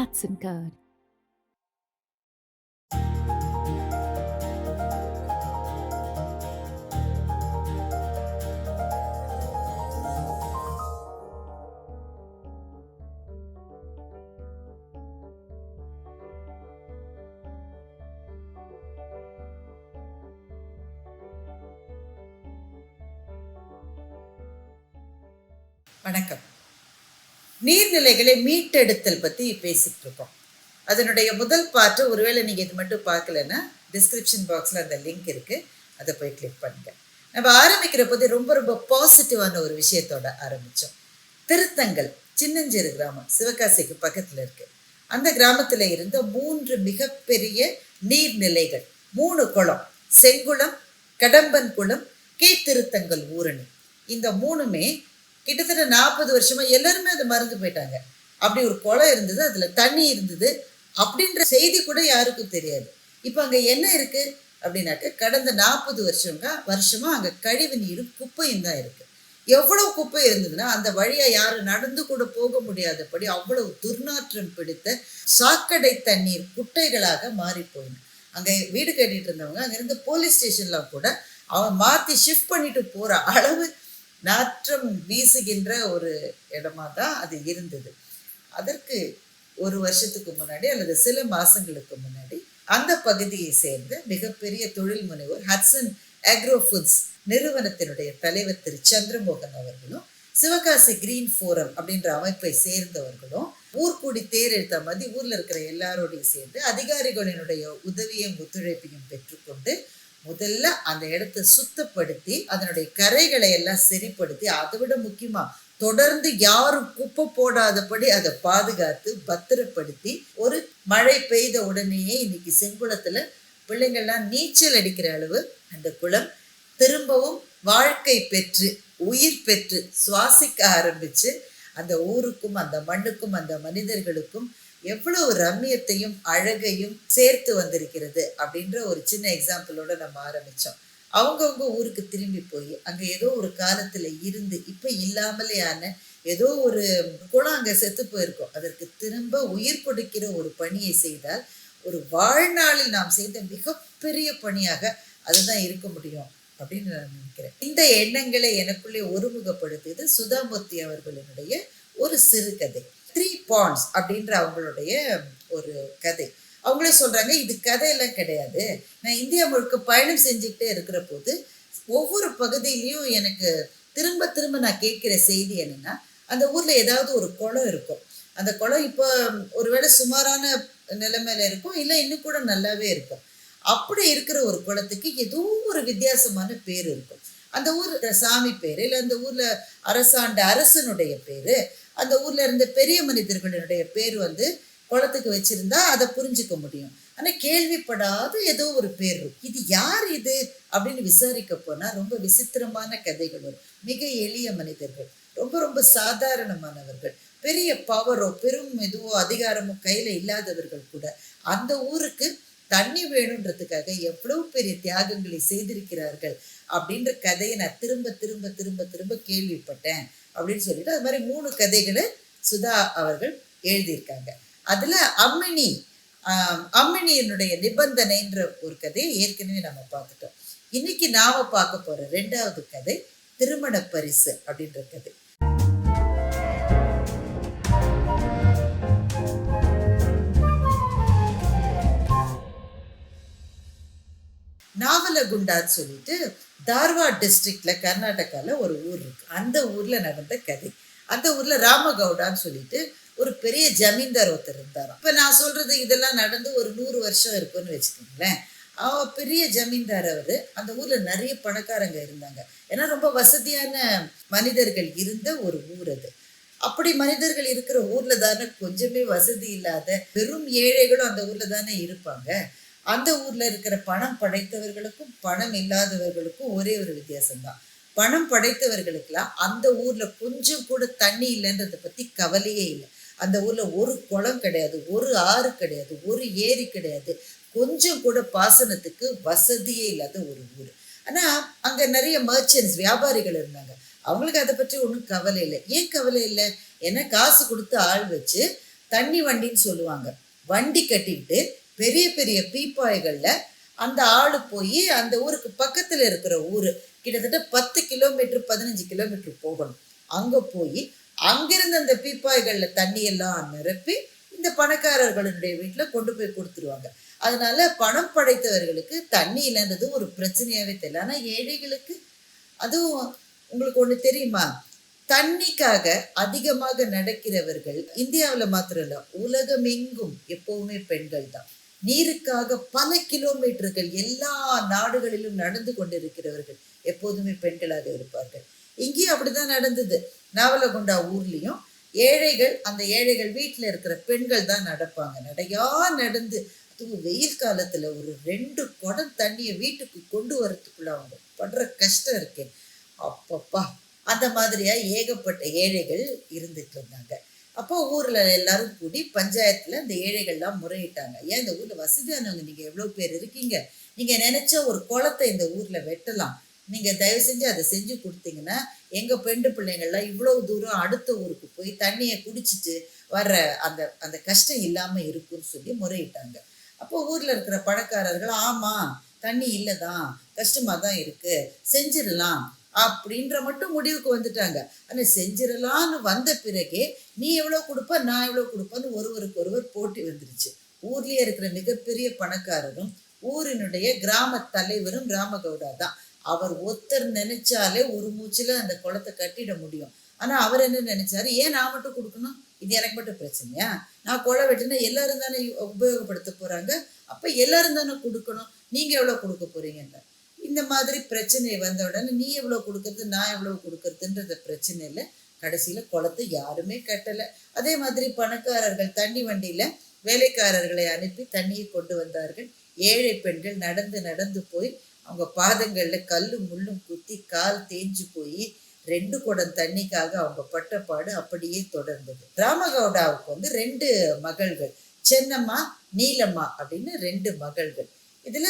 Hudson Card. வணக்கம். நீர்நிலைகளை மீட்டெடுத்தல் பற்றி பேசிகிட்டு இருக்கோம். அதனுடைய முதல் பார்ட்டு, ஒருவேளை நீங்கள் இது மட்டும் பார்க்கலன்னா டிஸ்கிரிப்ஷன் பாக்ஸில் அந்த லிங்க் இருக்குது, அதை போய் கிளிக் பண்ணுங்கள். நம்ம ஆரம்பிக்கிற போது ரொம்ப ரொம்ப பாசிட்டிவான ஒரு விஷயத்தோட ஆரம்பித்தோம். திருத்தங்கல் சின்னஞ்சிறு கிராமம் சிவகாசிக்கு பக்கத்தில் இருக்குது. அந்த கிராமத்தில் இருந்த 3 மிகப்பெரிய நீர்நிலைகள், 3 குளம், செங்குளம், கடம்பன் குளம், திருத்தங்கல் ஊரணி. இந்த 3மே கிட்டத்தட்ட 40 வருஷமா எல்லாருமே அதை மறந்து போயிட்டாங்க. அப்படி ஒரு குளம் இருந்தது, அதுல தண்ணி இருந்தது அப்படின்ற செய்தி கூட யாருக்கும் தெரியாது. இப்போ அங்க என்ன இருக்கு அப்படின்னாக்க, கடந்த 40 வருஷமா அங்க கழிவு நீரும் குப்பையும் தான் இருக்கு. எவ்வளவு குப்பை இருந்ததுன்னா அந்த வழியா யாரும் நடந்து கூட போக முடியாதபடி அவ்வளவு துர்நாற்றம் பிடித்த சாக்கடை தண்ணீர் குட்டைகளாக மாறி போயிடும். அங்க வீடு கட்டிட்டு இருந்தவங்க அங்கிருந்து போலீஸ் ஸ்டேஷன்லாம் கூட அவன் மாத்தி ஷிஃப்ட் பண்ணிட்டு போற அளவு நாற்றம் வீசுகின்ற ஒரு இடமா தான் அது இருந்தது. அதற்கு ஒரு வருஷத்துக்கு முன்னாடி அல்லது சில மாசங்களுக்கு முன்னாடி அந்த பகுதியை சேர்ந்த மிகப்பெரிய தொழில் முனைவோர் ஹட்சன் அக்ரோ ஃபுட்ஸ் நிறுவனத்தினுடைய தலைவர் திரு சந்திரமோகன் அவர்களும், சிவகாசி கிரீன் ஃபோரம் அப்படின்ற அமைப்பை சேர்ந்தவர்களும் ஊர்கூடி தேர் எழுத்த மாதிரி ஊர்ல இருக்கிற எல்லாரோடையும் சேர்ந்து அதிகாரிகளினுடைய உதவியும் ஒத்துழைப்பையும் பெற்றுக்கொண்டு முதல்ல அந்த இடத்தை சுத்தப்படுத்தி அதனுடைய கரைகளை எல்லாம் சரிப்படுத்தி, அதை விட முக்கியமா தொடர்ந்து யாரும் குப்பை போடாதபடி அதை பாதுகாத்து பத்திரப்படுத்தி, ஒரு மழை பெய்த உடனேயே இன்னைக்கு செங்குளத்துல பிள்ளைங்கள்லாம் நீச்சல் அடிக்கிற அளவு அந்த குளம் திரும்பவும் வாழ்க்கை பெற்று உயிர் பெற்று சுவாசிக்க ஆரம்பிச்சு அந்த ஊருக்கும் அந்த மண்ணுக்கும் அந்த மனிதர்களுக்கும் எவ்வளவு ரம்மியத்தையும் அழகையும் சேர்த்து வந்திருக்கிறது அப்படின்ற ஒரு சின்ன எக்ஸாம்பிளோட நம்ம ஆரம்பிச்சோம். அவங்கவுங்க ஊருக்கு திரும்பி போய் அங்க ஏதோ ஒரு காலத்துல இருந்து இப்ப இல்லாமலேயான ஏதோ ஒரு குளம் அங்க செத்து போயிருக்கோம், அதற்கு திரும்ப உயிர் கொடுக்கிற ஒரு பணியை செய்தால் ஒரு வாழ்நாளில் நாம் செய்த மிகப்பெரிய பணியாக அதுதான் இருக்க முடியும் அப்படின்னு நான் நினைக்கிறேன். இந்த எண்ணங்களை எனக்குள்ளே ஒருமுகப்படுத்தியது சுதாமூர்த்தி அவர்களினுடைய ஒரு சிறுகதை 3 Ponds அப்படின்ற அவங்களுடைய ஒரு கதை. அவங்களே சொல்றாங்க, இது கதையெல்லாம் கிடையாது, நான் இந்தியா முழுக்க பயணம் செஞ்சுக்கிட்டே இருக்கிற போது ஒவ்வொரு பகுதியிலையும் எனக்கு திரும்ப திரும்ப நான் கேட்கிற செய்தி என்னன்னா, அந்த ஊர்ல ஏதாவது ஒரு குளம் இருக்கும். அந்த குளம் இப்போ ஒருவேளை சுமாரான நிலைமையில இருக்கும், இல்லை இன்னும் கூட நல்லாவே இருக்கும். அப்படி இருக்கிற ஒரு குளத்துக்கு ஏதோ ஒரு வித்தியாசமான பேர் இருக்கும். அந்த ஊர் சாமி பேரு, இல்லை அந்த ஊர்ல அரசாண்ட அரசனுடைய பேரு, அந்த ஊர்ல இருந்த பெரிய மனிதர்களுடைய பேர் குளத்துக்கு வச்சிருந்தா அதை புரிஞ்சுக்க முடியும். ஆனா கேள்விப்படாத ஏதோ ஒரு பேர் இருக்கும். இது யார் இது அப்படின்னு விசாரிக்க போனா ரொம்ப விசித்திரமான கதைகள் வரும். மிக எளிய மனிதர்கள், ரொம்ப ரொம்ப சாதாரணமானவர்கள், பெரிய பவரோ பெரும் எதுவோ அதிகாரமோ கையில இல்லாதவர்கள் கூட அந்த ஊருக்கு தண்ணி வேணுன்றதுக்காக எவ்வளவு பெரிய தியாகங்களை செய்திருக்கிறார்கள் அப்படின்ற கதையை நான் திரும்ப திரும்ப திரும்ப திரும்ப கேள்விப்பட்டேன் அப்படின்னு சொல்லிட்டு அது மாதிரி 3 கதைகளை சுதா அவர்கள் எழுதியிருக்காங்க. அதுல அம்மினியினுடைய நிபந்தனைன்ற ஒரு கதையை ஏற்கனவே நம்ம பார்த்துட்டோம். இன்னைக்கு நாம பார்க்க போற 2வது கதை திருமண பரிசு அப்படின்ற கதை. நாவலகுண்டான்னு சொல்லிட்டு தார்வாட் டிஸ்ட்ரிக்ட்ல கர்நாடகால ஒரு ஊர் இருக்கு. அந்த ஊர்ல நடந்த கதை. அந்த ஊர்ல ராமகவுடான்னு சொல்லிட்டு ஒரு பெரிய ஜமீன்தார் ஒருத்தர் இருந்தாராம். இப்ப நான் சொல்றது இதெல்லாம் நடந்து ஒரு 100 வருஷம் இருக்குன்னு வச்சுக்கோங்களேன். பெரிய ஜமீன்தார் அவரு. அந்த ஊர்ல நிறைய பணக்காரங்க இருந்தாங்க. ஏன்னா ரொம்ப வசதியான மனிதர்கள் இருந்த ஒரு ஊர் அது. அப்படி மனிதர்கள் இருக்கிற ஊர்ல தானே கொஞ்சமே வசதி இல்லாத பெரும் ஏழைகளும் அந்த ஊர்ல தானே இருப்பாங்க. அந்த ஊர்ல இருக்கிற பணம் படைத்தவர்களுக்கும் பணம் இல்லாதவர்களுக்கும் ஒரே ஒரு வித்தியாசம்தான். பணம் படைத்தவர்களுக்கெல்லாம் அந்த ஊர்ல கொஞ்சம் கூட தண்ணி இல்லைன்றதை பத்தி கவலையே இல்லை. அந்த ஊர்ல ஒரு குளம் கிடையாது, ஒரு ஆறு கிடையாது, ஒரு ஏரி கிடையாது, கொஞ்சம் கூட பாசனத்துக்கு வசதியே இல்லாத ஒரு ஊர். ஆனா அங்க நிறைய மர்ச்சன்ட்ஸ் வியாபாரிகள் இருந்தாங்க. அவங்களுக்கு அதை பற்றி ஒன்றும் கவலை இல்லை. ஏன் கவலை இல்லை? ஏன்னா காசு கொடுத்து ஆள் வச்சு தண்ணி வண்டின்னு சொல்லுவாங்க. வண்டி கட்டிக்கிட்டு பெரிய பெரிய பீப்பாய்கள்ல அந்த ஆளு போய் அந்த ஊருக்கு பக்கத்துல இருக்கிற ஊரு கிட்டத்தட்ட 10 கிலோமீட்டர் 15 கிலோமீட்டர் போகணும். அங்க போய் அங்கிருந்து அந்த பீப்பாய்கள்ல தண்ணி எல்லாம் நிரப்பி இந்த பணக்காரர்களுடைய வீட்டுல கொண்டு போய் கொடுத்துருவாங்க. அதனால பணம் படைத்தவர்களுக்கு தண்ணி இல்லைன்றது ஒரு பிரச்சனையாவே தெரியல. ஆனா ஏழைகளுக்கு, அதுவும் உங்களுக்கு ஒண்ணு தெரியுமா, தண்ணிக்காக அதிகமாக நடக்கிறவர்கள் இந்தியாவில் மாத்திரம் இல்ல, உலகமெங்கும் எப்பவுமே பெண்கள் தான். நீருக்காக பல கிலோமீட்டர்கள் எல்லா நாடுகளிலும் நடந்து கொண்டிருக்கிறவர்கள் எப்போதுமே பெண்களாக இருப்பார்கள். இங்கேயும் அப்படிதான் நடந்தது. நாவலகுண்டா ஊர்லயும் ஏழைகள், அந்த ஏழைகள் வீட்டில் இருக்கிற பெண்கள் தான் நடப்பாங்க. நடையா நடந்து, அதுவும் வெயில் காலத்துல ஒரு 2 குடம் தண்ணியை வீட்டுக்கு கொண்டு வரத்துக்குள்ள அவங்க படுற கஷ்டம் இருக்கு. அப்பப்பா, அந்த மாதிரியா ஏகப்பட்ட ஏழைகள் இருந்துட்டு இருந்தாங்க. அப்போ ஊர்ல எல்லாரும் கூடி பஞ்சாயத்துல இந்த ஏழைகள்லாம் முறையிட்டாங்க. ஏன் இந்த ஊர்ல வசதியானவங்க நீங்க எவ்வளவு பேர் இருக்கீங்க, நீங்க நினைச்ச ஒரு குளத்தை இந்த ஊர்ல வெட்டலாம், நீங்க தயவு செஞ்சு அதை செஞ்சு கொடுத்தீங்கன்னா எங்க பெண்டு பிள்ளைங்கள்லாம் இவ்வளவு தூரம் அடுத்த ஊருக்கு போய் தண்ணியை குடிச்சிட்டு வர்ற அந்த அந்த கஷ்டம் இல்லாம இருக்குன்னு சொல்லி முறையிட்டாங்க. அப்போ ஊர்ல இருக்கிற பணக்காரர்கள், ஆமா தண்ணி இல்லதான், கஷ்டமா தான் இருக்கு, செஞ்சிடலாம் அப்படின்ற மட்டும் முடிவுக்கு வந்துட்டாங்க. ஆனா செஞ்சிடலான்னு வந்த பிறகே நீ எவ்வளவு கொடுப்ப நான் எவ்வளவு கொடுப்பேன்னு ஒருவருக்கு ஒருவர் போட்டி வந்துருச்சு. ஊர்லயே இருக்கிற மிகப்பெரிய பணக்காரரும் ஊரினுடைய கிராம தலைவரும் ராமகவுடா தான். அவர் ஒருத்தர் நினைச்சாலே ஒரு மூச்சுல அந்த குளத்தை கட்டிட முடியும். ஆனா அவர் என்ன நினைச்சாரு, ஏன் நான் மட்டும் கொடுக்கணும், இது எனக்கு மட்டும் பிரச்சனையா, நான் குளம் வெட்டினா எல்லாரும் தானே உபயோகப்படுத்த போறாங்க, அப்ப எல்லாரும் தானே கொடுக்கணும், நீங்க எவ்வளவு கொடுக்க போறீங்கன்னு. இந்த மாதிரி பிரச்சனை வந்த உடனே நீ எவ்வளவு கொடுக்கறது நான் எவ்வளவு கொடுக்கறதுன்ற பிரச்சனையில கடைசியில குளத்தை யாருமே கட்டல. அதே மாதிரி பணக்காரர்கள் தண்ணி வண்டியில வேலைக்காரர்களை அனுப்பி தண்ணியை கொண்டு வந்தார்கள். ஏழை பெண்கள் நடந்து நடந்து போய் அவங்க பாதங்கள்ல கல்லும் முள்ளும் குத்தி கால் தேஞ்சு போய் 2 குடம் தண்ணிக்காக அவங்க பட்டப்பாடு அப்படியே தொடர்ந்தது. ராமகவுடாவுக்கு 2 மகள்கள், சென்னம்மா நீலம்மா அப்படின்னு 2 மகள்கள். இதுல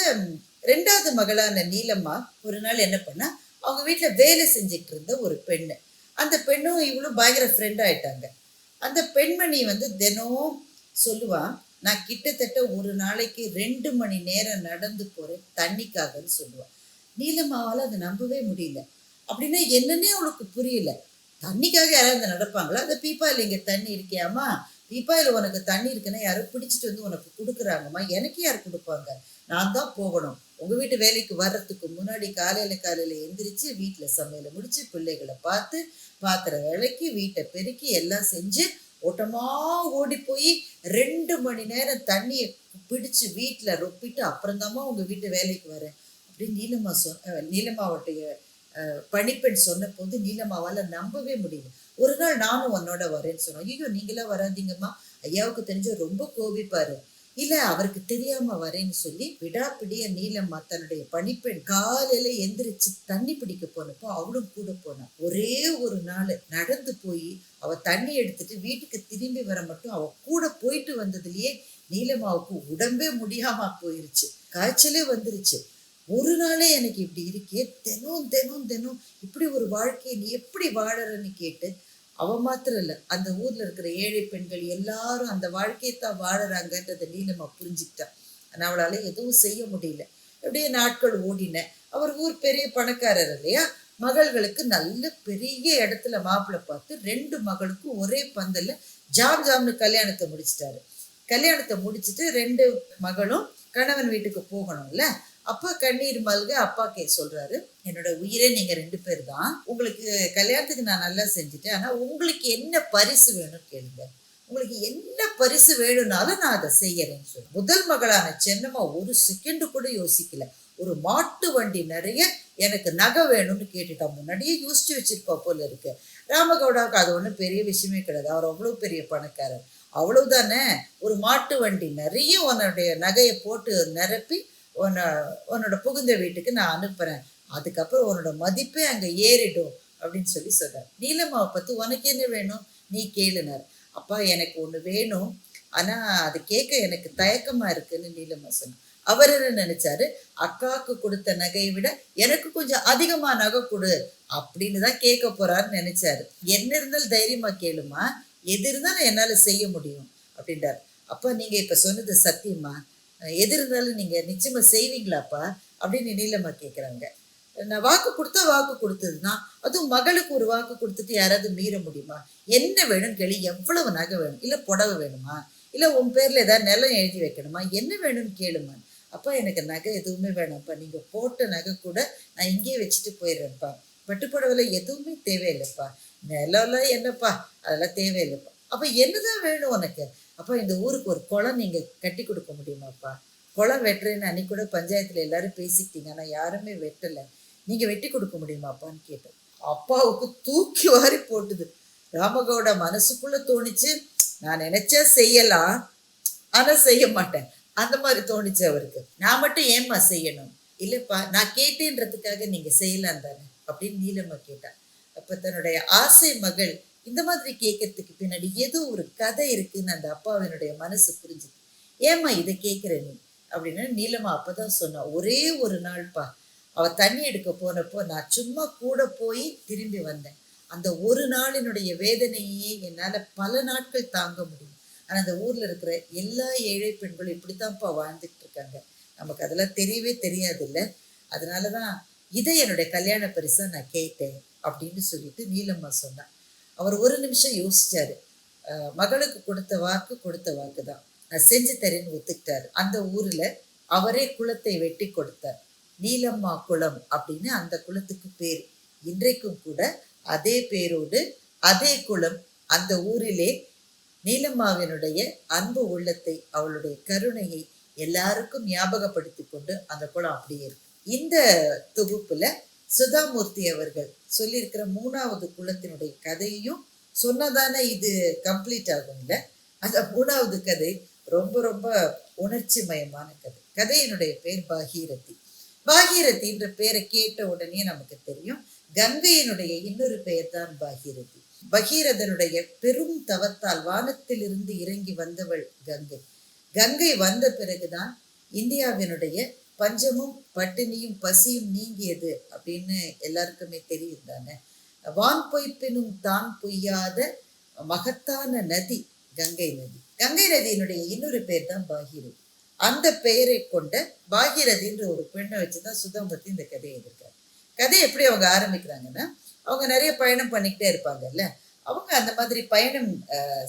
2வது மகளான நீலம்மா ஒரு நாள் என்ன பண்ணா, அவங்க வீட்டுல வேலை செஞ்சுட்டு இருந்த ஒரு பெண்ணு, அந்த பெண்ணும் இவளும் பயங்கர ஃப்ரெண்ட் ஆயிட்டாங்க. அந்த பெண்மணி தினம் சொல்லுவா, நான் கிட்டத்தட்ட ஒரு நாளைக்கு 2 மணி நேரம் நடந்து போறேன் தண்ணிக்காகன்னு சொல்லுவா. நீலம்மாவால அதை நம்பவே முடியல. அப்படின்னா என்னன்னே அவளுக்கு புரியல. தண்ணிக்காக யாராவது நடப்பாங்களா, அந்த பீப்பாயில் இங்க தண்ணி இருக்கியாமா, பீப்பாயில் உனக்கு தண்ணி இருக்குன்னா யாரும் பிடிச்சிட்டு உனக்கு கொடுக்குறாங்கம்மா, எனக்கு யார் கொடுப்பாங்க, நான் தான் போகணும். உங்க வீட்டு வேலைக்கு வர்றதுக்கு முன்னாடி காலையில எந்திரிச்சு வீட்டுல சமையலை முடிச்சு பிள்ளைகளை பார்த்து பாத்திரம் விளக்கி வீட்டை பெருக்கி எல்லாம் செஞ்சு ஓட்டமா ஓடி போய் 2 மணி நேரம் தண்ணியை பிடிச்சு வீட்டுல ரொப்பிட்டு அப்புறம்தாம்மா உங்க வீட்டு வேலைக்கு வரேன் அப்படின்னு நீலம்மாவுடைய பணிப்பெண் சொன்ன போது நீலம்மாவால நம்பவே முடியல. ஒரு நாள் நானும் உன்னோட வரேன்னு சொன்னோம். ஐயோ நீங்களா வராதிங்கம்மா, ஐயாவுக்கு தெரிஞ்ச ரொம்ப கோபிப்பாரு. இல்ல அவருக்கு தெரியாம வரேன்னு சொல்லி விடாப்பிடிய நீலம்மா தன்னுடைய பணிப்பெண் காலையில எந்திரிச்சு தண்ணி பிடிக்க போனப்போ அவளும் கூட போனா. ஒரே ஒரு நாள் நடந்து போய் அவ தண்ணி எடுத்துட்டு வீட்டுக்கு திரும்பி வர மட்டும் அவ கூட போயிட்டு வந்ததுலயே நீலம்மாவுக்கு உடம்பே முடியாம போயிருச்சு, காய்ச்சலே வந்துருச்சு. ஒரு நாளே எனக்கு இப்படி இருக்கே, தினம் தினம் தினம் இப்படி ஒரு வாழ்க்கையை நீ எப்படி வாழறன்னு கேட்டு அவ மாத்திரம் இல்ல, அந்த ஊர்ல இருக்கிற ஏழை பெண்கள் எல்லாரும் அந்த வாழ்க்கையை தான் வாழறாங்கன்றத நீலம்மா புரிஞ்சுக்கிட்டான். ஆனா அவளால எதுவும் செய்ய முடியல. எப்படியே நாட்கள் ஓடின. அவர் ஊர் பெரிய பணக்காரர் இல்லையா, மகள்களுக்கு நல்ல பெரிய இடத்துல மாப்பிள்ளை பார்த்து 2 மகளுக்கும் ஒரே பந்தல்ல ஜாம் ஜாம்னு கல்யாணத்தை முடிச்சிட்டாரு. கல்யாணத்தை முடிச்சுட்டு 2 மகளும் கணவன் வீட்டுக்கு போகணும்ல. அப்பா கண்ணீர் மல்க அப்பா சொல்றாரு, என்னோட உயிரே நீங்க 2 பேர் தான், உங்களுக்கு கல்யாணத்துக்கு நான் நல்லா செஞ்சுட்டேன், ஆனா உங்களுக்கு என்ன பரிசு வேணும்னு கேளுங்க, உங்களுக்கு என்ன பரிசு வேணும்னாலும் நான் அதை செய்யறேன்னு சொல்லி முதல் மகளான சென்னம்மா ஒரு செகண்ட் கூட யோசிக்கல. ஒரு மாட்டு வண்டி நிறைய எனக்கு நகை வேணும்னு கேட்டுட்டா. முன்னாடியே யோசிச்சு வச்சிருப்பா போல இருக்கு. ராமகவுடாவுக்கு அது ஒன்றும் பெரிய விஷயமே கிடையாது, அவர் அவ்வளவு பெரிய பணக்காரர். அவ்வளவுதானே, ஒரு மாட்டு வண்டி நிறைய உன்னுடைய நகையை போட்டு நிரப்பி உன்னோட புகுந்த வீட்டுக்கு நான் அனுப்புறேன், அதுக்கப்புறம் உன்னோட மதிப்பே அங்க ஏறிடும் அப்படின்னு சொல்லி சொல்றாரு. நீலம்மாவை பத்தி உனக்கு என்ன வேணும் நீ கேளுனார். அப்பா எனக்கு ஒண்ணு வேணும், ஆனா அது கேட்க எனக்கு தயக்கமா இருக்குன்னு நீலம்மா சொன்ன. அவர் என்ன நினைச்சாரு, அக்காவுக்கு கொடுத்த நகையை விட எனக்கு கொஞ்சம் அதிகமா நகை கொடு அப்படின்னு தான் கேட்க போறாருன்னு நினைச்சாரு. என்ன இருந்தாலும் தைரியமா கேளுமா, எது இருந்தாலும் என்னால செய்ய முடியும், அப்படின்றார். அப்பா நீங்க இப்ப சொன்னது சத்தியமா? எது இருந்தாலும் நீங்க நிச்சயமா செய்வீங்களாப்பா அப்படின்னு நீலம்மா கேட்குறாங்க. நான் வாக்கு கொடுத்தா வாக்கு கொடுத்ததுதான். அதுவும் மகளுக்கு ஒரு வாக்கு கொடுத்துட்டு யாராவது மீற முடியுமா? என்ன வேணும் கேளு, எவ்வளவு நகை வேணும், இல்ல புடவை வேணுமா, இல்ல உன் பேர்ல ஏதாவது நிலம் எழுதி வைக்கணுமா, என்ன வேணும்னு கேளுமா. அப்பா எனக்கு நகை எதுவுமே வேணாம்ப்பா, நீங்க போட்ட நகை கூட நான் இங்கேயே வச்சுட்டு போயிடுறேன்ப்பா. பட்டு புடவைல எதுவுமே தேவையில்லைப்பா. நிலம்லாம் என்னப்பா, அதெல்லாம் தேவையில்லைப்பா. அப்ப என்னதான் வேணும் உனக்கு? அப்பா இந்த ஊருக்கு ஒரு குளம் நீங்க கட்டி கொடுக்க முடியுமாப்பா? குளம் வெட்டுறேன்னு அன்னைக்கு கூட பஞ்சாயத்துல எல்லாரும் பேசிக்கிட்டீங்க, ஆனா யாருமே வெட்டல. நீங்க வெட்டி கொடுக்க முடியுமாப்பான்னு கேட்டேன். அப்பாவுக்கு தூக்கி வாரி போட்டுது. ராமகவுடா மனசுக்குள்ள தோணிச்சு, நான் நினைச்சா செய்யலாம், ஆனா செய்ய மாட்டேன். அந்த மாதிரி தோணிச்சு அவருக்கு. நான் மட்டும் ஏம்மா செய்யணும்? இல்லப்பா நான் கேட்டேன்றதுக்காக நீங்க செய்யலாம் தானே அப்படின்னு நீலம்மா கேட்டா. அப்ப தன்னுடைய ஆசை மகள் இந்த மாதிரி கேட்கறதுக்கு பின்னாடி ஏதோ ஒரு கதை இருக்குன்னு அந்த அப்பாவினுடைய மனசு புரிஞ்சுது. ஏம்மா இதை கேட்கிற நீ அப்படின்னு நீலம்மா அப்பதான் சொன்னா. ஒரே ஒரு நாள்ப்பா, அவ தண்ணி எடுக்க போனப்போ நான் சும்மா கூட போய் திரும்பி வந்தேன். அந்த ஒரு நாளினுடைய வேதனையே என்னால பல நாட்கள் தாங்க முடியும். ஆனா அந்த ஊர்ல இருக்கிற எல்லா ஏழை பெண்களும் இப்படித்தான்ப்பா வாழ்ந்துட்டு இருக்காங்க. நமக்கு அதெல்லாம் தெரியவே தெரியாது இல்ல. அதனாலதான் இதை என்னுடைய கல்யாண பரிசா நான் கேட்டேன் அப்படின்னு சொல்லிட்டு நீலம்மா சொன்னா. அவர் ஒரு நிமிஷம் யோசிச்சாரு. மகளுக்கு கொடுத்த வாக்கு தான், நான் செஞ்சு தரேன்னு ஒத்துக்கிட்டாரு. அந்த ஊர்ல அவரே குளத்தை வெட்டி கொடுத்தார். நீலம்மா குளம் அப்படின்னு அந்த குளத்துக்கு பேர். இன்றைக்கும் கூட அதே பேரோடு அதே குளம் அந்த ஊரிலே நீலம்மாவினுடைய அன்பு உள்ளத்தை, அவளுடைய கருணையை எல்லாருக்கும் ஞாபகப்படுத்தி கொண்டு அந்த குளம் அப்படியே இருக்கு. இந்த தொகுப்புல சுதாமூர்த்தி அவர்கள் சொல்லியிருக்கிற 3வது குளத்தினுடைய கதையையும் சொன்னதானே இது கம்ப்ளீட் ஆகும் இல்ல. அந்த 3வது கதை ரொம்ப ரொம்ப உணர்ச்சி மயமான கதை. கதையினுடைய பேர் பாகீரதி. பாகீரதின்ற பேரை கேட்ட உடனே நமக்கு தெரியும் கங்கையினுடைய இன்னொரு பெயர் தான் பாகீரதி. பகீரதனுடைய பெரும் தவத்தால் வானத்திலிருந்து இறங்கி வந்தவள் கங்கை. கங்கை வந்த பிறகுதான் இந்தியாவினுடைய பஞ்சமும் பட்டினியும் பசியும் நீங்கியது அப்படின்னு எல்லாருக்குமே தெரியும் தானே. வான் பொய்ப்பினும் தான் பொய்யாத மகத்தான நதி கங்கை நதி. கங்கை நதியினுடைய இன்னொரு பேர் தான் பாகீரதி. அந்த பெயரை கொண்ட பாகீரதின்ற ஒரு பெண்ணை வச்சுதான் சுதாமூர்த்தி இந்த கதையை எழுதியிருக்காரு. கதை எப்படி அவங்க ஆரம்பிக்கிறாங்கன்னா, அவங்க நிறைய பயணம் பண்ணிக்கிட்டே இருப்பாங்கல்ல. அவங்க அந்த மாதிரி பயணம்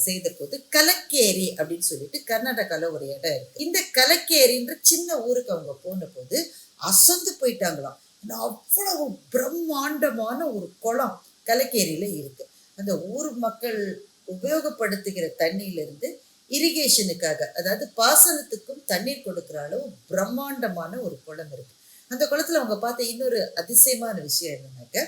செய்த போது கலக்கேரி அப்படின்னு சொல்லிட்டு கர்நாடகால ஒரு இடம் இருக்கு. இந்த கலக்கேரின்ற சின்ன ஊருக்கு அவங்க போன போது அசந்து போயிட்டாங்களாம். அவ்வளவு பிரம்மாண்டமான ஒரு குளம் கலக்கேரியில இருக்கு. அந்த ஊர் மக்கள் உபயோகப்படுத்துகிற தண்ணியிலிருந்து இரிகேஷனுக்காக, அதாவது பாசனத்துக்கும் தண்ணீர் கொடுக்கிற அளவு பிரம்மாண்டமான ஒரு குளம் இருக்கு. அந்த குளத்துல அவங்க பார்த்த இன்னொரு அதிசயமான விஷயம் என்னன்னாக்க,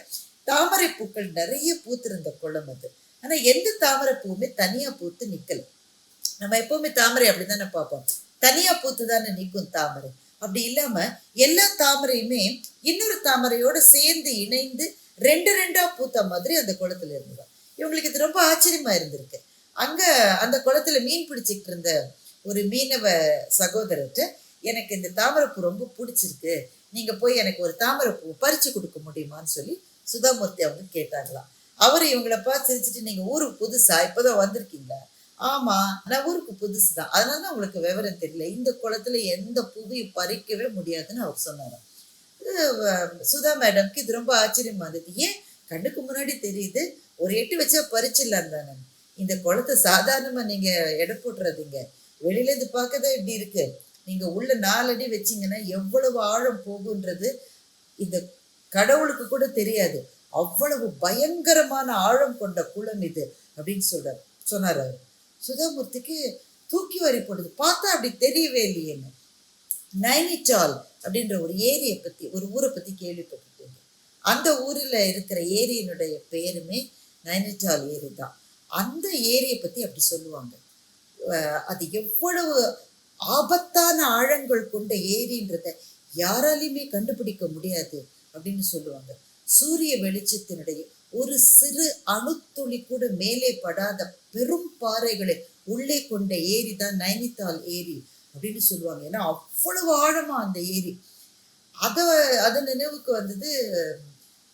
தாமரை பூக்கள் நிறைய பூத்திருந்த குளம் அது. ஆனா எந்த தாமரை பூவுமே தனியா பூத்து நிக்கல. நம்ம எப்பவுமே தாமரை அப்படித்தானே பார்ப்போம், தனியா பூத்து தானே நிற்கும் தாமரை. அப்படி இல்லாம எல்லா தாமரையுமே இன்னொரு தாமரையோட சேர்ந்து இணைந்து ரெண்டு ரெண்டா பூத்த மாதிரி அந்த குளத்துல இருந்துதான். இவங்களுக்கு இது ரொம்ப ஆச்சரியமா இருந்திருக்கு. அங்க அந்த குளத்துல மீன் பிடிச்சிட்டு இருந்த ஒரு மீனவ சகோதரர்கிட்ட, எனக்கு இந்த தாமரைப்பூ ரொம்ப பிடிச்சிருக்கு, நீங்க போய் எனக்கு ஒரு தாமரைப்பூ பறிச்சு கொடுக்க முடியுமான்னு சொல்லி சுதாமூர்த்தி அவங்க கேட்டாங்களாம். அவர் இவங்களை பார்த்து சிரிச்சுட்டு, நீங்க ஊருக்கு புதுசா, இப்பதான் வந்திருக்கீங்களா? ஆமா நான் ஊருக்கு புதுசு தான், அதனாலதான் உங்களுக்கு விவரம் தெரியல, இந்த குளத்துல எந்த பூவையும் பறிக்கவே முடியாதுன்னு அவர் சொன்னாராம். சுதா மேடம்க்கு இது ரொம்ப ஆச்சரியமா இருந்தது. ஏன் கண்ணுக்கு முன்னாடி தெரியுது, ஒரு எட்டு வச்சா பறிச்சிடலாம் தானே, இந்த குளத்தை சாதாரணமா நீங்க எடை போட்டுறதுங்க, வெளியில இருந்து பார்க்கதான் இப்படி இருக்கு, நீங்க உள்ள 4 அடி வச்சீங்கன்னா எவ்வளவு ஆழம் போகுன்றது இந்த கடவுளுக்கு கூட தெரியாது, அவ்வளவு பயங்கரமான ஆழம் கொண்ட குளம் இது அப்படின்னு சொன்னார் அவர். சுதாமூர்த்திக்கு தூக்கி வாரி போடுது. பார்த்தா அப்படி தெரியவே இல்லையேன்னு. நைனிடால் அப்படின்ற ஒரு ஏரியை பத்தி, ஒரு ஊரை பத்தி கேள்விப்பட்டிருக்கீங்க. அந்த ஊரில் இருக்கிற ஏரியினுடைய பெயருமே நைனிடால் ஏரி தான். அந்த ஏரியை பத்தி அப்படி சொல்லுவாங்க. அது எவ்வளவு ஆபத்தான ஆழங்கள் கொண்ட ஏரின்றத யாராலையுமே கண்டுபிடிக்க முடியாது அப்படின்னு சொல்லுவாங்க. சூரிய வெளிச்சத்தினுடைய ஒரு சிறு அணுத்துளி கூட மேலே படாத பெரும் பாறைகளை உள்ளே கொண்ட ஏரி தான் நைனிதால் ஏரி அப்படின்னு சொல்லுவாங்க. ஏன்னா அவ்வளவு ஆழமா அந்த ஏரி. அத நினைவுக்கு வந்தது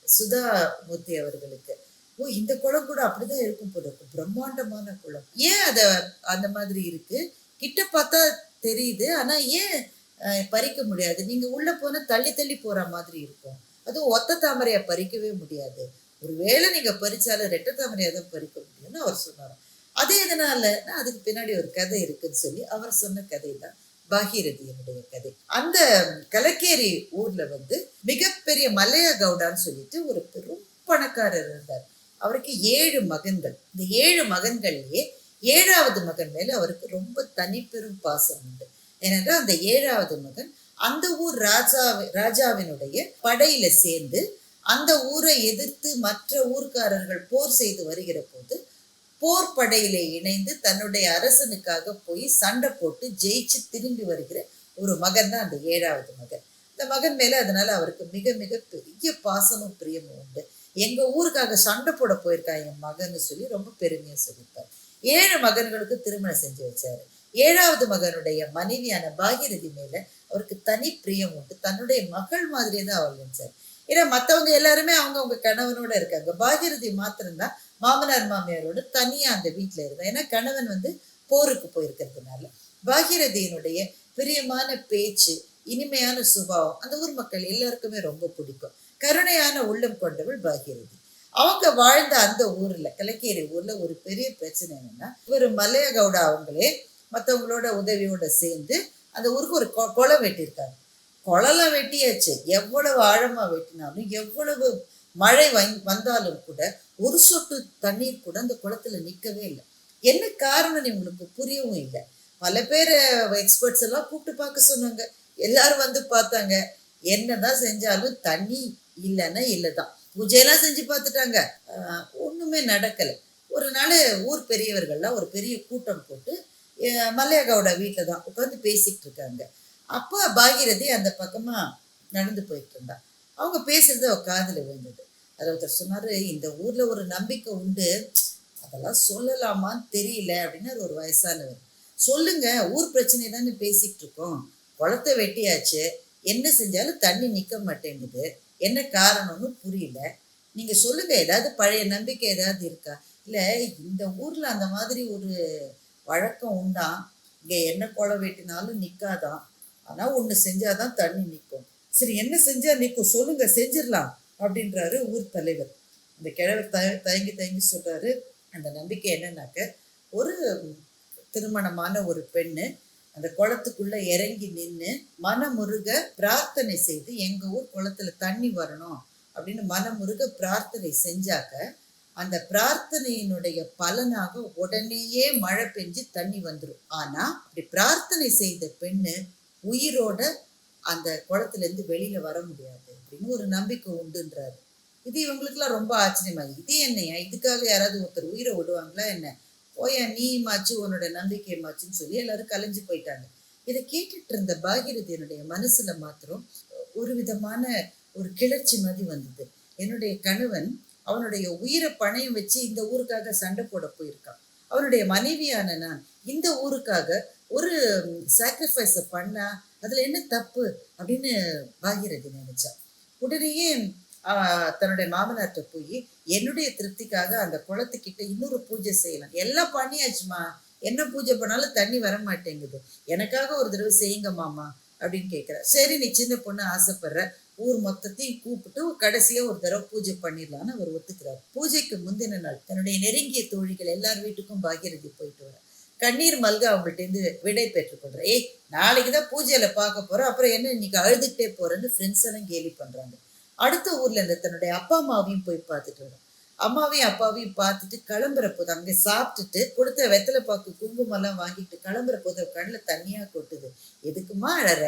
சுதாமூர்த்தி அவர்களுக்கு. ஓ இந்த குளம் கூட அப்படிதான் இருக்கும் போல இருக்கு, பிரம்மாண்டமான குளம், ஏன் அத அந்த மாதிரி இருக்கு, கிட்ட பார்த்தா தெரியுது, ஆனா ஏன் பறிக்க முடியாது, நீங்க உள்ள போனா தள்ளி தள்ளி போற மாதிரி இருக்கும், அதுவும் ஒத்த தாமரையா பறிக்கவே முடியாது, ஒருவேளை நீங்க பறிச்சாலும் ரெட்டை தாமரையா தான் பறிக்க முடியும்னு அவர் சொன்னார். அது எதனால, அதுக்கு பின்னாடி ஒரு கதை இருக்குன்னு சொல்லி அவர் சொன்ன கதை தான் பாகீரதியினுடைய கதை. அந்த கலக்கேரி ஊர்ல வந்து மிகப்பெரிய மல்லைய கவுடான்னு சொல்லிட்டு ஒரு பெரும் பணக்காரர் இருந்தார். அவருக்கு 7 மகன்கள். இந்த 7 மகன்கள்லயே 7வது மகன் மேல அவருக்கு ரொம்ப தனிப்பெரும் பாசம் உண்டு. ஏனென்றால் அந்த 7வது மகன் அந்த ஊர் ராஜாவினுடைய படையில சேர்ந்து அந்த ஊரை எதிர்த்து மற்ற ஊர்க்காரர்கள் போர் செய்து வருகிற போது போர் படையிலே இணைந்து தன்னுடைய அரசனுக்காக போய் சண்டை போட்டு ஜெயிச்சு திரும்பி வருகிற ஒரு மகன் தான் அந்த 7வது மகன். இந்த மகன் மேல அதனால அவருக்கு மிக மிக பெரிய பாசமும் பிரியமும் உண்டு. எங்க ஊருக்காக சண்டை போட போயிருக்கான் என் மகன்னு சொல்லி ரொம்ப பெருமையா சொல்லியிருப்பார். 7 மகன்களுக்கு திருமணம் செஞ்சு வச்சாரு. 7வது மகனுடைய மனைவியான பாகீரதி மேல அவருக்கு தனி பிரியம் உண்டு. தன்னுடைய மகள் மாதிரியே தான் அவர் நினைச்சார். ஏன்னா மற்றவங்க எல்லாருமே அவங்க கணவனோட இருக்காங்க. பாகீரதி மாத்திரம்தான் மாமனார் மாமியாரோட தனியா அந்த வீட்டுல இருந்தா. ஏன்னா கணவன் வந்து போருக்கு போயிருக்கிறதுனால பாகீரதியினுடைய பிரியமான பேச்சு, இனிமையான சுபாவம் அந்த ஊர் மக்கள் எல்லாருக்குமே ரொம்ப பிடிக்கும். கருணையான உள்ளம் கொண்டவள் பாகீரதி. அவங்க வாழ்ந்த அந்த ஊர்ல, கலக்கேரி ஊர்ல ஒரு பெரிய பிரச்சனை என்னன்னா, இவர் மல்லைய கவுடா அவங்களே மற்றவங்களோட உதவியோட சேர்ந்து அந்த ஊருக்கு ஒரு குளம் வெட்டியிருக்காங்க. குளம்லாம் வெட்டியாச்சு, எவ்வளவு ஆழமா வெட்டினாலும் எவ்வளவு மழை வந்தாலும் கூட ஒரு சொட்டு தண்ணீர் கூட அந்த குளத்துல நிற்கவே இல்லை. என்ன காரணம் உங்களுக்கு புரியவும் இல்லை. பல பேர் எக்ஸ்பர்ட்ஸ் எல்லாம் கூப்பிட்டு பார்க்க சொன்னாங்க. எல்லாரும் வந்து பார்த்தாங்க. என்னதான் செஞ்சாலும் தண்ணி இல்லைன்னா இல்லைதான். பூஜையெல்லாம் செஞ்சு பார்த்துட்டாங்க, ஒண்ணுமே நடக்கலை. ஒரு நாள் ஊர் பெரியவர்கள்லாம் ஒரு பெரிய கூட்டம் போட்டு மல்லைய கவுடா வீட்டில் தான் உட்காந்து பேசிக்கிட்டு இருக்காங்க. அப்போ பாகீரதி அந்த பக்கமா நடந்து போயிட்டு இருந்தா. அவங்க பேசுறது அவ காதுல விழுந்தது. அதை ஒருத்தர் சொன்னாரு, இந்த ஊர்ல ஒரு நம்பிக்கை உண்டு, அதெல்லாம் சொல்லலாமான்னு தெரியல அப்படின்னு ஒரு வயசானவர். சொல்லுங்க, ஊர் பிரச்சனை தானே பேசிக்கிட்டு இருக்கோம், குளத்தை வெட்டியாச்சு, என்ன செஞ்சாலும் தண்ணி நிற்க மாட்டேங்குது, என்ன காரணம்னு புரியல, நீங்க சொல்லுங்க, ஏதாவது பழைய நம்பிக்கை ஏதாவது இருக்கா? இல்லை, இந்த ஊர்ல அந்த மாதிரி ஒரு வழக்கம் உண்டாம், இங்க என்ன குளம் வெட்டினாலும் நிற்காதான், ஆனா ஒன்று செஞ்சாதான் தண்ணி நிற்கும். சரி, என்ன செஞ்சா நிற்கும் சொல்லுங்க, செஞ்சிடலாம் அப்படின்றாரு ஊர் தலைவர். அந்த கிழவர் தயங்கி தயங்கி சொல்றாரு, அந்த நம்பிக்கை என்னன்னாக்க, ஒரு திருமணமான ஒரு பெண்ணு அந்த குளத்துக்குள்ள இறங்கி நின்று மனமுருக பிரார்த்தனை செய்து எங்க ஊர் குளத்துல தண்ணி வரணும் அப்படின்னு மனமுருக பிரார்த்தனை செஞ்சாக்க அந்த பிரார்த்தனையினுடைய பலனாக உடனேயே மழை பெஞ்சு தண்ணி வந்துடும். ஆனா அப்படி பிரார்த்தனை செய்த பெண்ணு உயிரோட அந்த குளத்துல இருந்து வெளியில வர முடியாது அப்படின்னு ஒரு நம்பிக்கை உண்டுன்றாரு. இது இவங்களுக்குலாம் ரொம்ப ஆச்சரியமா, இது என்னையா, இதுக்காக யாராவது ஒருத்தர் உயிரை விடுவாங்களா என்ன, போயா நீ மாச்சு உன்னோட நம்பிக்கை மாச்சுன்னு சொல்லி எல்லாரும் கலைஞ்சு போயிட்டாங்க. இதை கேட்டுட்டு இருந்த பாகீரதியினுடைய மனசுல மாத்திரம் ஒரு விதமான ஒரு கிளர்ச்சி மாதிரி வந்தது. என்னுடைய கணவன் அவனுடைய உயிரை பணையம் வச்சு இந்த ஊருக்காக சண்டை போட போயிருக்கான், அவனுடைய மனைவியான நான் இந்த ஊருக்காக ஒரு சாக்ரிஃபைஸ பண்ணா அதுல என்ன தப்பு அப்படின்னு பாகீரதி நினைச்சா. உடனேயே தன்னுடைய மாமனார்கிட்ட போய் என்னுடைய திருப்திக்காக அந்த குளத்துக்கிட்ட இன்னொரு பூஜை செய்யலாம், எல்லாம் பண்ணியாச்சுமா, என்ன பூஜை பண்ணாலும் தண்ணி வர மாட்டேங்குது, எனக்காக ஒரு தடவை செய்யுங்க மாமா அப்படின்னு கேட்குற. சரி, நீ சின்ன பொண்ணு ஆசைப்படுற, ஊர் மொத்தத்தையும் கூப்பிட்டு கடைசியா ஒரு தடவை பூஜை பண்ணிடலான்னு அவர் ஒத்துக்கிறார். பூஜைக்கு முந்தின நாள் தன்னுடைய நெருங்கிய தோழிகள் எல்லார் வீட்டுக்கும் பாகீரதி போயிட்டு வர கண்ணீர் மல்க அவங்கள்ட்ட இருந்து விடை பெற்றுக்கொள்ற. ஏய், நாளைக்குதான் பூஜையில பார்க்க போறோம், அப்புறம் என்ன இன்னைக்கு அழுதுகிட்டே போறேன்னு ஃப்ரெண்ட்ஸ் எல்லாம் கேலி பண்றாங்க. அடுத்த ஊர்ல இருந்து தன்னுடைய அப்பா அம்மாவையும் போய் பார்த்துட்டு வரும். அம்மாவையும் அப்பாவையும் பார்த்துட்டு கிளம்புற போது அங்கே சாப்பிட்டுட்டு கொடுத்த வெத்தலை பாக்கு குங்குமம் எல்லாம் வாங்கிட்டு கிளம்புற போது கடல தண்ணியா கொட்டுது. எதுக்குமா அழற,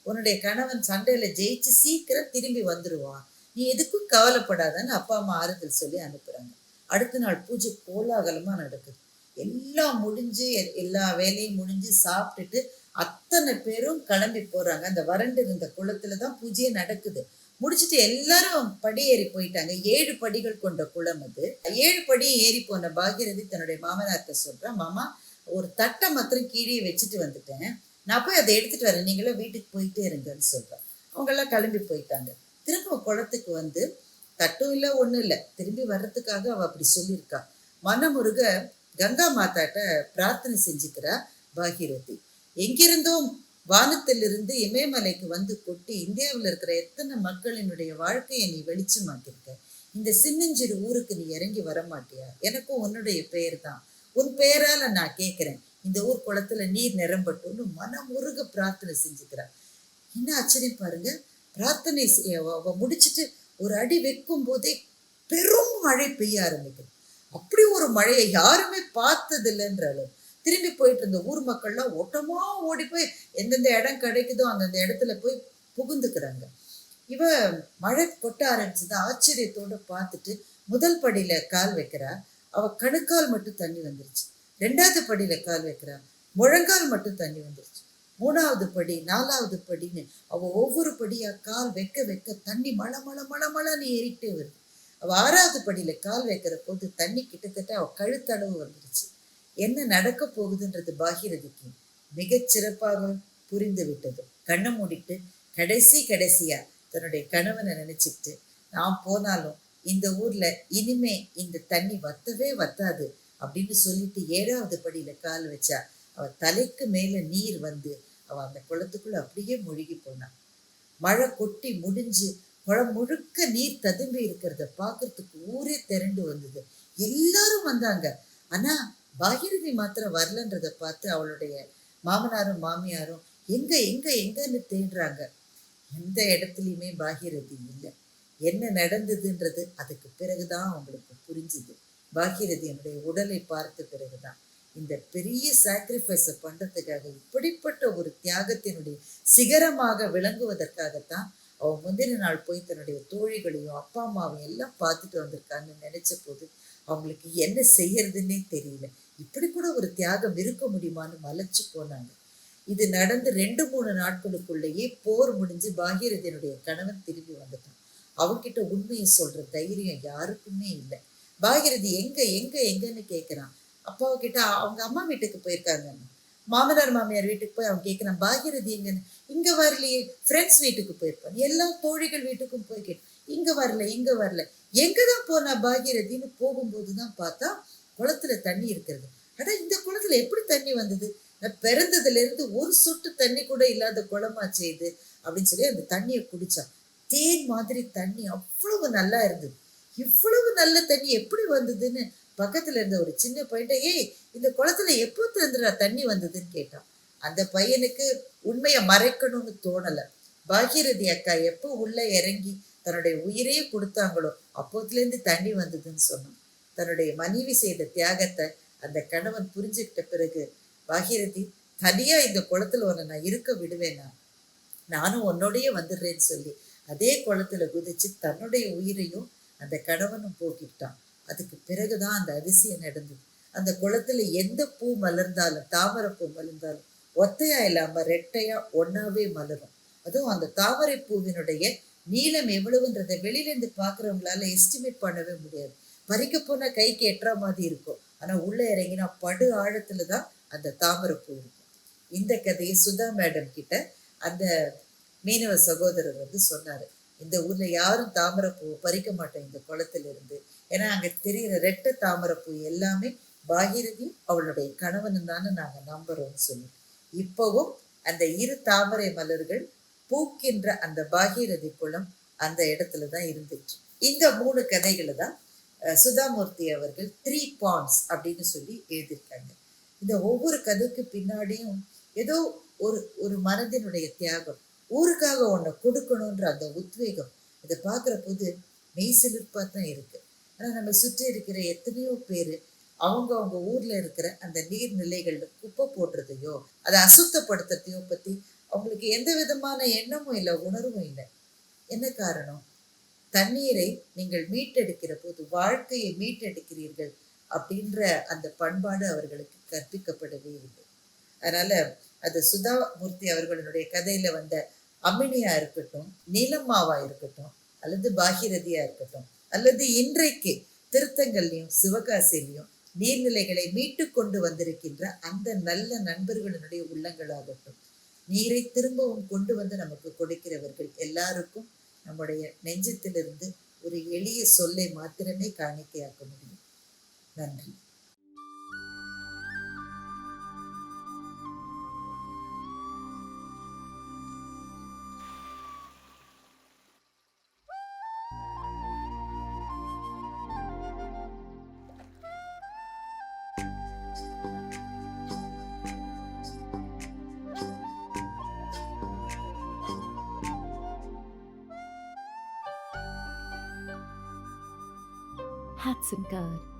உன்னுடைய கணவன் சண்டையில ஜெயிச்சு சீக்கிரம் திரும்பி வந்துருவான், நீ எதுக்கும் கவலைப்படாதான்னு அப்பா அம்மா ஆறுதல் சொல்லி அனுப்புறாங்க. அடுத்த நாள் பூஜை கோலாகலமா நடக்குது. எல்லாம் முடிஞ்சு எல்லா வேலையும் முடிஞ்சு சாப்பிட்டுட்டு அத்தனை பேரும் கிளம்பி போறாங்க. அந்த வறண்டு இருந்த குளத்துலதான் பூஜையே நடக்குது. முடிச்சுட்டு எல்லாரும் படி ஏறி போயிட்டாங்க. 7 படிகள் கொண்ட குளம் அது. 7 படியும் ஏறி போன பாகீரதி தன்னுடைய மாமனார்கிட்ட சொல்றா, மாமா ஒரு தட்டை மாத்திரம் கீழே வச்சுட்டு வந்துட்டேன், நான் போய் அதை எடுத்துட்டு வரேன், நீங்களும் வீட்டுக்கு போயிட்டே இருங்கன்னு சொல்றேன். அவங்க எல்லாம் கிளம்பி போயிட்டாங்க. திரும்ப குளத்துக்கு வந்து தட்டும் இல்லை, ஒன்றும் இல்லை, திரும்பி வர்றதுக்காக அவள் அப்படி சொல்லியிருக்கா. மனமுருக கங்கா மாதாட்ட பிரார்த்தனை செஞ்சுக்கிறா பாகீரதி. எங்கிருந்தோம் வானத்திலிருந்து இமயமலைக்கு வந்து கொட்டி இந்தியாவில் இருக்கிற எத்தனை மக்களினுடைய வாழ்க்கையை நீ வெளிச்சமாக்கியிருக்க. இந்த சின்னஞ்சிறு ஊருக்கு நீ இறங்கி வரமாட்டியா? எனக்கும் உன்னுடைய பெயர் தான், உன் பெயரால நான் கேட்கிறேன், இந்த ஊர் குளத்துல நீர் நிரம்பட்டும்னு மனமுருக பிரார்த்தனை செஞ்சுக்கிறா. என்ன ஆச்சரியம் பாருங்க, பிரார்த்தனை முடிச்சுட்டு ஒரு அடி வைக்கும் போதே பெரும் மழை பெய்ய ஆரம்பிக்குது. அப்படி ஒரு மழையை யாருமே பார்த்தது இல்லைன்ற அளவு. திரும்பி போயிட்டு இருந்த ஊர் மக்கள்லாம் ஓட்டமா ஓடி போய் எந்தெந்த இடம் கிடைக்குதோ அந்தந்த இடத்துல போய் புகுந்துக்கிறாங்க. இவ மழை கொட்ட ஆரம்பிச்சது ஆச்சரியத்தோட பார்த்துட்டு முதல் படியில கால் வைக்கிறா. அவ கணுக்கால் மட்டும் தண்ணி வந்துருச்சு. 2வது படியில கால் வைக்கிறா, முழங்கால் மட்டும் தண்ணி வந்துருச்சு. 3வது படி, 4வது படின்னு அவ ஒவ்வொரு படியா கால் வைக்க வைக்க தண்ணி மழை மழை மழை மழைன்னு ஏறிட்டே வருது. அவ 6வது படியில கால் வைக்கிற போது தண்ணி கிட்டத்தட்ட அவ கழுத்தளவு வந்துருச்சு. என்ன நடக்க போகுதுன்றது பாகீரதிக்கு மிகச் சிறப்பாக புரிந்து விட்டது. கண்ணை மூடிட்டு கடைசியா தன்னுடைய கணவனை நினைச்சிட்டு, நான் போனாலும் இந்த ஊர்ல இனிமே இந்த தண்ணி வத்தவே வத்தாது அப்படின்னு சொல்லிட்டு 7வது படியில கால் வச்சா. அவ தலைக்கு மேல நீர் வந்து அவ அந்த குளத்துக்குள்ள அப்படியே மூழ்கி போனான். மழை கொட்டி முடிஞ்சு குளம் முழுக்க நீர் ததும்பி இருக்கிறத பாக்குறதுக்கு ஊரே திரண்டு வந்தது. எல்லாரும் வந்தாங்க. ஆனா பாகீரதி மாத்திரம் வரலன்றத பார்த்து அவளுடைய மாமனாரும் மாமியாரும் எங்க எங்க எங்கன்னு தேடுறாங்க. எந்த இடத்துலையுமே பாகீரதி இல்லை. என்ன நடந்ததுன்றது அதுக்கு பிறகுதான் அவங்களுக்கு புரிஞ்சுது. பாகீரதி என்னுடைய உடலை பார்த்த பிறகுதான். இந்த பெரிய சாக்ரிஃபைஸை பண்றதுக்காக, இப்படிப்பட்ட ஒரு தியாகத்தினுடைய சிகரமாக விளங்குவதற்காகத்தான் அவன் முந்தின நாள் போய் தன்னுடைய தோழிகளையும் அப்பா அம்மாவையும் எல்லாம் பார்த்துட்டு வந்திருக்கான்னு நினைச்ச போது அவங்களுக்கு என்ன செய்யறதுன்னே தெரியல. இப்படி கூட ஒரு தியாகம் இருக்க முடியுமான்னு மலைச்சு போனாங்க. இது நடந்து 2-3 நாட்களுக்குள்ளேயே போர் முடிஞ்சு பாகீரதியினுடைய கணவன் திரும்பி வந்துட்டான். அவன்கிட்ட உண்மையை சொல்ற தைரியம் யாருக்குமே இல்லை. பாகீரதி எங்க எங்க எங்கன்னு கேட்கிறான். அப்பாவை கிட்ட அவங்க அம்மா வீட்டுக்கு போயிருக்காங்க, மாமனார் மாமியார் வீட்டுக்கு போய் அவன் கேட்கிறான், பாகீரதி எங்கன்னு. இங்க வரலையே, ஃப்ரெண்ட்ஸ் வீட்டுக்கு போயிருப்பான், எல்லா தோழிகள் வீட்டுக்கும் போய் கேட்டான், இங்க வரல. எங்கதான் போனா பாகீரதின்னு போகும்போதுதான் பார்த்தா குளத்துல தண்ணி இருக்கிறது. ஆனா இந்த குளத்துல எப்படி தண்ணி வந்தது? நான் பிறந்ததுல இருந்து ஒரு சொட்டு தண்ணி கூட இல்லாத குளமா செய்து அப்படின்னு சொல்லி அந்த தண்ணியை குடிச்சான். தேன் மாதிரி தண்ணி, அவ்வளவு நல்லா இருந்தது. இவ்வளவு நல்ல தண்ணி எப்படி வந்ததுன்னு பக்கத்துல இருந்த ஒரு சின்ன பையன்ட்ட, ஏய் இந்த குளத்துல எப்போ திறந்துடா தண்ணி வந்ததுன்னு கேட்டான். அந்த பையனுக்கு உண்மையை மறைக்கணும்னு தோணல. பாகீரதி அக்கா எப்போ உள்ள இறங்கி தன்னுடைய உயிரையே கொடுத்தாங்களோ அப்போதுலேருந்து தண்ணி வந்ததுன்னு சொன்னான். தன்னுடைய மனைவி செய்த தியாகத்தை அந்த கணவன் புரிஞ்சுக்கிட்ட பிறகு, பாகீரதி தனியா இந்த குளத்துல உன்னை நான் இருக்க விடுவேனா, நானும் உன்னோடையே வந்துடுறேன்னு சொல்லி அதே குளத்துல குதிச்சு தன்னுடைய உயிரையும் அந்த கணவனும் போக்கிட்டான். அதுக்கு பிறகுதான் அந்த அதிசயம் நடந்தது. அந்த குளத்துல எந்த பூ மலர்ந்தாலும், தாமரை பூ மலர்ந்தாலும் ஒத்தையா இல்லாம ரெட்டையா ஒன்னாவே மலரும். அதுவும் அந்த தாமரை பூவினுடைய நீளம் எவ்வளவுன்றதை வெளியில இருந்து பாக்குறவங்களால எஸ்டிமேட் பண்ணவே முடியாது. பறிக்க போனா கைக்கு எட்டுற மாதிரி இருக்கும், ஆனா உள்ள இறங்கினா படு ஆழத்துலதான் அந்த தாமரை பூ இருக்கும். இந்த கதையை சுதா மேடம் கிட்ட அந்த மீனவ சகோதரர் வந்து சொன்னாரு, இந்த ஊர்ல யாரும் தாமரை பூ பறிக்க மாட்டோம் இந்த குளத்துல இருந்து, ஏன்னா அங்க தெரிகிற ரெட்டை தாமரை பூ எல்லாமே பாகீரதி அவளுடைய கணவனும் தானே நாங்க நம்புறோம்னு சொல்லி. இப்பவும் அந்த 2 தாமரை மலர்கள் பூக்கின்ற அந்த பாகீரதி குளம் அந்த இடத்துலதான் இருந்துச்சு. இந்த 3 கதைகளை தான் சுதாமூர்த்தி அவர்கள் 3 பாண்ட்ஸ் அப்படின்னு சொல்லி எழுதியிருக்காங்க. இந்த ஒவ்வொரு கதைக்கு பின்னாடியும் ஏதோ ஒரு மனதினுடைய தியாகம், ஊருக்காக ஒன்றை கொடுக்கணுன்ற அந்த உத்வேகம், இதை பார்க்குற போது மெய் சிலிர்ப்பாக தான் இருக்கு. ஆனால் நம்ம சுற்றி இருக்கிற எத்தனையோ பேர் அவங்க ஊர்ல இருக்கிற அந்த நீர்நிலைகள்ல குப்பை போடுறதையோ அதை அசுத்தப்படுத்துறதையோ பத்தி அவங்களுக்கு எந்த விதமான எண்ணமும் இல்லை, உணர்வும் இல்லை. என்ன காரணம்? தண்ணீரை நீங்கள் மீட்டெடுக்கிற போது வாழ்க்கையை மீட்டெடுக்கிறீர்கள் அப்படின்ற அந்த பண்பாடு அவர்களுக்கு கற்பிக்கப்படவே இல்லை. அதனால அது சுதாமூர்த்தி அவர்களுடைய கதையில வந்த அமினியா இருக்கட்டும், நீலம்மாவா இருக்கட்டும், அல்லது பாகீரதியா இருக்கட்டும், அல்லது இன்றைக்கு திருத்தங்கள்லையும் சிவகாசிலையும் நீர்நிலைகளை மீட்டு கொண்டு வந்திருக்கின்ற அந்த நல்ல நண்பர்களுடைய உள்ளங்களாகட்டும், நீரை திரும்பவும் கொண்டு வந்து நமக்கு கொடுக்கிறவர்கள் எல்லாருக்கும் நம்முடைய நெஞ்சத்திலிருந்து ஒரு எளிய சொல்லை மாத்திரமே காணிக்கையாக்க முடியும். நன்றி. Hudson Card.